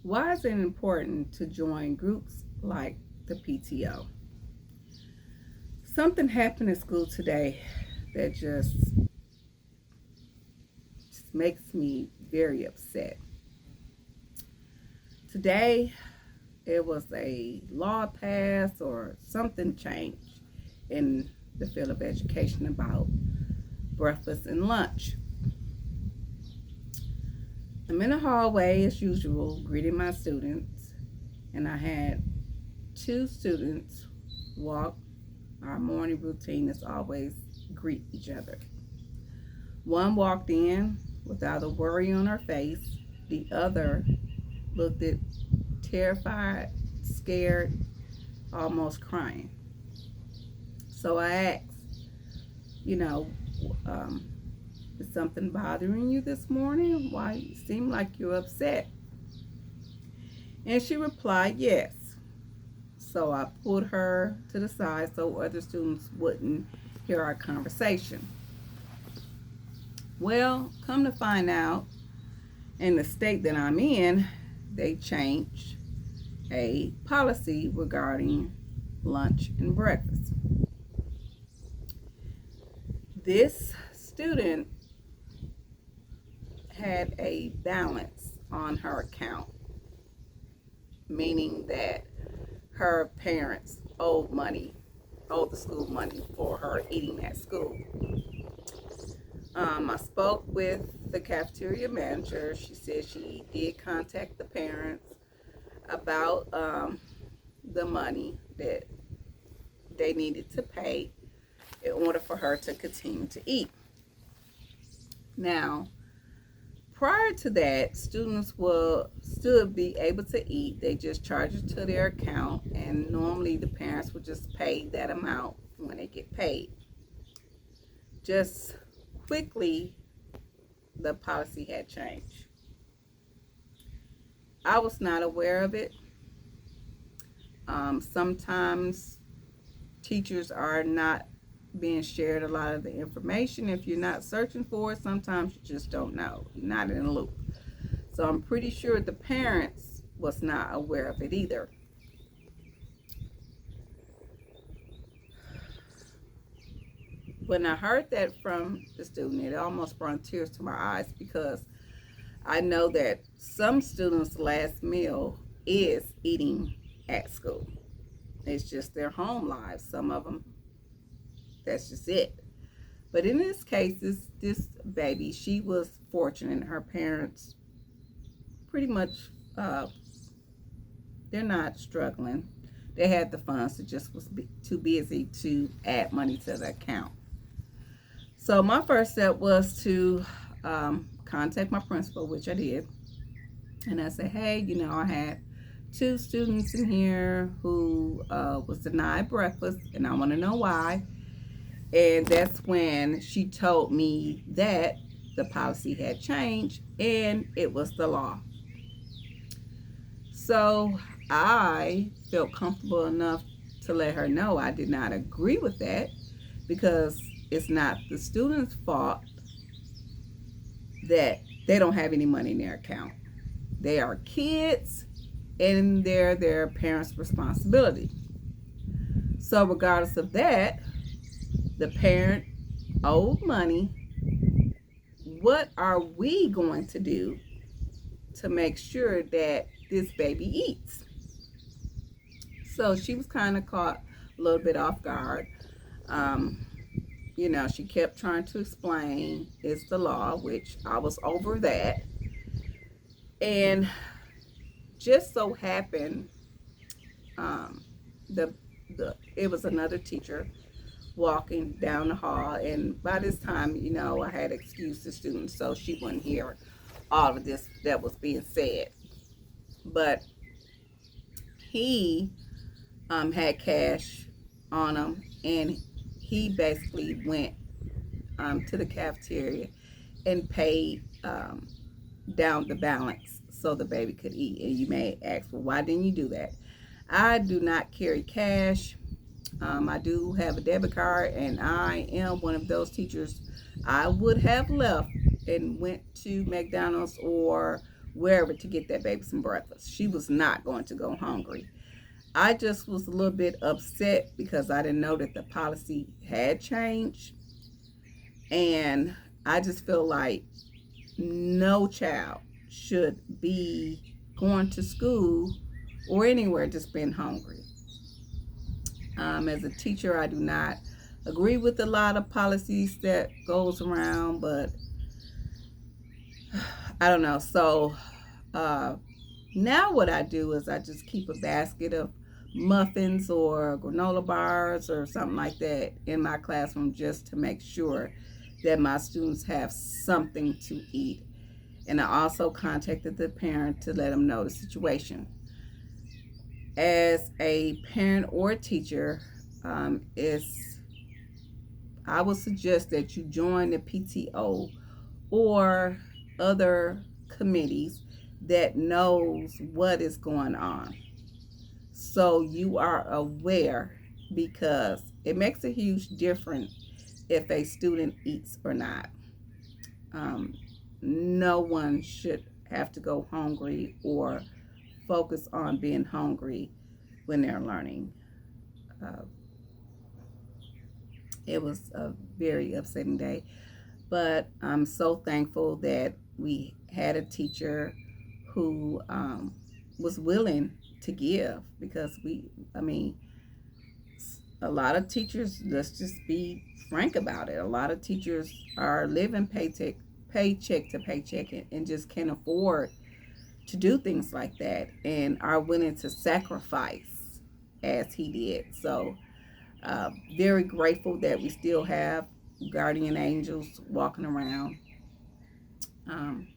Why is it important to join groups like the PTO? Something happened at school today that just makes me very upset. Today, it was a law passed or something changed in the field of education about breakfast and lunch. I'm in the hallway as usual, greeting my students, and I had two students walk. Our morning routine is always greet each other. One walked in without a worry on her face. The other looked at terrified, scared, almost crying. So I asked, you know, um, is something bothering you this morning? Why you seem like you're upset? And she replied, yes. So I pulled her to the side so other students wouldn't hear our conversation. Well, come to find out, in the state that I'm in, they changed a policy regarding lunch and breakfast. This student had a balance on her account, meaning that her parents owed the school money for her eating at school. I spoke with the cafeteria manager. She said she did contact the parents about the money that they needed to pay in order for her to continue to eat. Now, prior to that, students will still be able to eat. They just charge it to their account, and normally the parents would just pay that amount when they get paid. Just quickly, the policy had changed. I was not aware of it. Sometimes teachers are not being shared a lot of the information. If you're not searching for it, sometimes you just don't know. You're not in a loop. So I'm pretty sure the parents was not aware of it either. When I heard that from the student, it almost brought tears to my eyes because I know that some students' last meal is eating at school. It's just their home lives. Some of them, that's just it. But in this case, this baby, she was fortunate. Her parents pretty much, uh, they're not struggling. They had the funds, it just was too busy to add money to the account. So my first step was to contact my principal, which I did, and I said, hey, I had two students in here who was denied breakfast, and I want to know why. And that's when she told me that the policy had changed and it was the law. So I felt comfortable enough to let her know I did not agree with that because it's not the student's fault that they don't have any money in their account. They are kids and they're their parents' responsibility. So, regardless of that, the parent owed money. What are we going to do to make sure that this baby eats? So she was kind of caught a little bit off guard. Um, she kept trying to explain it's the law, which I was over that. And just so happened, um, the it was another teacher walking down the hall, and by this time, I had excused the student so she wouldn't hear all of this that was being said. But he had cash on him, and he basically went to the cafeteria and paid down the balance so the baby could eat. And you may ask, well, why didn't you do that? I do not carry cash. I do have a debit card, and I am one of those teachers. I would have left and went to McDonald's or wherever to get that baby some breakfast. She was not going to go hungry. I just was a little bit upset because I didn't know that the policy had changed. And I just feel like no child should be going to school or anywhere just being hungry. As a teacher, I do not agree with a lot of policies that goes around, but I don't know. So now what I do is I just keep a basket of muffins or granola bars or something like that in my classroom just to make sure that my students have something to eat. And I also contacted the parent to let them know the situation. As a parent or a teacher, is I would suggest that you join the PTO or other committees that knows what is going on, so you are aware, because it makes a huge difference if a student eats or not. um, no one should have to go hungry or focus on being hungry when they're learning. uh, it was a very upsetting day, but I'm so thankful that we had a teacher who was willing to give, because I mean, a lot of teachers, let's just be frank about it, a lot of teachers are living paycheck to paycheck, and just can't afford to do things like that, and are willing to sacrifice as he did. So very grateful that we still have guardian angels walking around. um,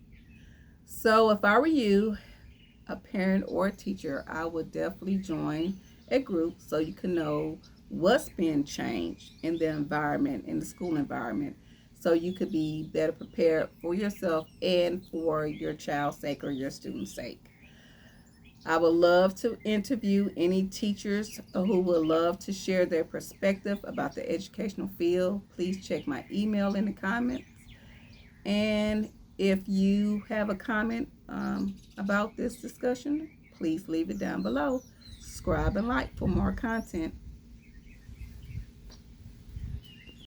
so if I were you, a parent or a teacher, I would definitely join a group so you can know what's being changed in the environment, in the school environment, so you could be better prepared for yourself and for your child's sake or your student's sake. I would love to interview any teachers who would love to share their perspective about the educational field. Please check my email in the comments. And if you have a comment about this discussion, please leave it down below. Subscribe and like for more content.